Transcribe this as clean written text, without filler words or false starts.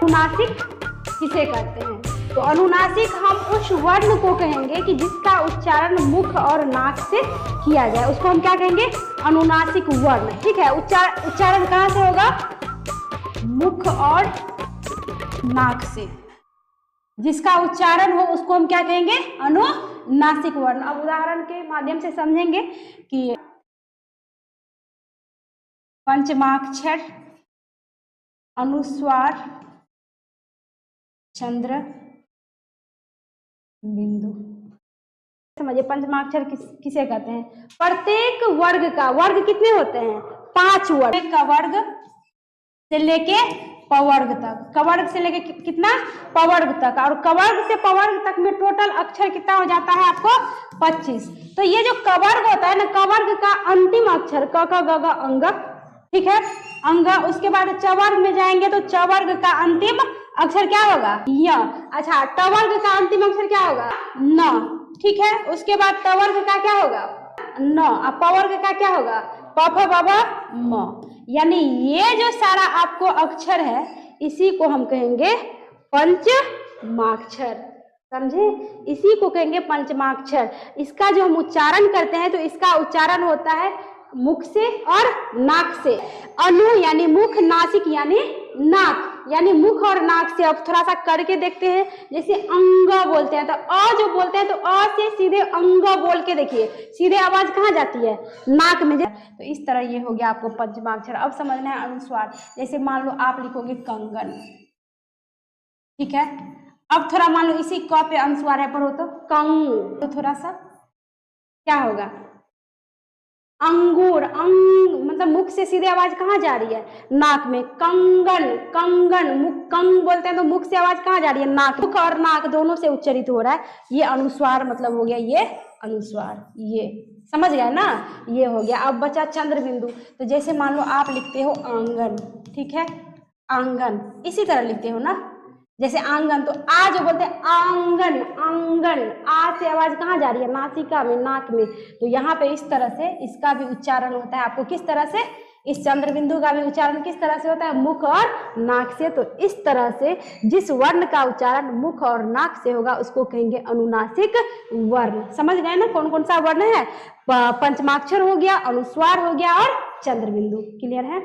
अनुनासिक किसे कहते हैं? तो अनुनासिक हम उस वर्ण को कहेंगे कि जिसका उच्चारण मुख और नाक से किया जाए, उसको हम क्या कहेंगे? अनुनासिक वर्ण। ठीक है, उच्चारण कहाँ से होगा? मुख और नाक से। जिसका उच्चारण हो उसको हम क्या कहेंगे? अनुनासिक वर्ण। अब उदाहरण के माध्यम से समझेंगे कि पंचमाक्षर, अनुस्वार, चंद्र बिंदु। समझिए पंचमाक्षर किसे कहते हैं? प्रत्येक वर्ग का, वर्ग कितने होते हैं? 5 वर्ग का वर्ग से लेके पवर्ग तक, कवर्ग से लेके कितना? पवर्ग तक। और कवर्ग से पवर्ग तक में टोटल अक्षर कितना हो जाता है आपको? 25। तो ये जो कवर्ग होता है ना, कवर्ग का अंतिम अक्षर क ख ग घ अंग, ठीक है, अंग। उसके बाद चवर्ग में जाएंगे तो चवर्ग का अंतिम अक्षर क्या होगा? य। अच्छा, टवर्ग का अंतिम अक्षर क्या होगा? न। ठीक है, उसके बाद तवर्ग का क्या होगा? न। अब पवर्ग का क्या होगा? प फ ब भ म। यानी ये जो सारा आपको अक्षर है इसी को हम कहेंगे पंचमाक्षर। समझे? इसी को कहेंगे पंचमाक्षर। इसका जो हम उच्चारण करते हैं तो इसका उच्चारण होता है मुख से और नाक से। अनु यानी मुख, नासिक यानी नाक, यानी मुख और नाक से। अब थोड़ा सा करके देखते हैं। जैसे अंग बोलते हैं तो अ जो बोलते हैं तो अ से सीधे अंग बोल के देखिए, सीधे आवाज कहाँ जाती है? नाक में। तो इस तरह ये हो गया आपको पंचमाक्षर। अब समझना है अनुस्वार। जैसे मान लो आप लिखोगे कंगन, ठीक है। अब थोड़ा मान लो इसी क पे अनुस्वार है, पढ़ो तो कंग, तो थोड़ा सा क्या होगा? अंगूर। अंग मतलब मुख से सीधे आवाज कहाँ जा रही है? नाक में। कंगन, कंगन, मुख, कंग बोलते हैं तो मुख से आवाज कहाँ जा रही है? नाक। मुख और नाक दोनों से उच्चारित हो रहा है। ये अनुस्वार मतलब हो गया, ये अनुस्वार। ये समझ गए ना? ये हो गया। अब बचा चंद्र बिंदु। तो जैसे मान लो आप लिखते हो आंगन, ठीक है, आंगन, इसी तरह लिखते हो ना। जैसे आंगन तो आ जो बोलते हैं आंगन, आंगन, आ से आवाज कहाँ जा रही है? नासिका में, नाक में। तो यहाँ पे इस तरह से इसका भी उच्चारण होता है आपको किस तरह से? इस चंद्र बिंदु का भी उच्चारण किस तरह से होता है? मुख और नाक से। तो इस तरह से जिस वर्ण का उच्चारण मुख और नाक से होगा उसको कहेंगे अनुनासिक वर्ण। समझ गए ना कौन कौन सा वर्ण है? पंचमाक्षर हो गया, अनुस्वार हो गया और चंद्र बिंदु। क्लियर है?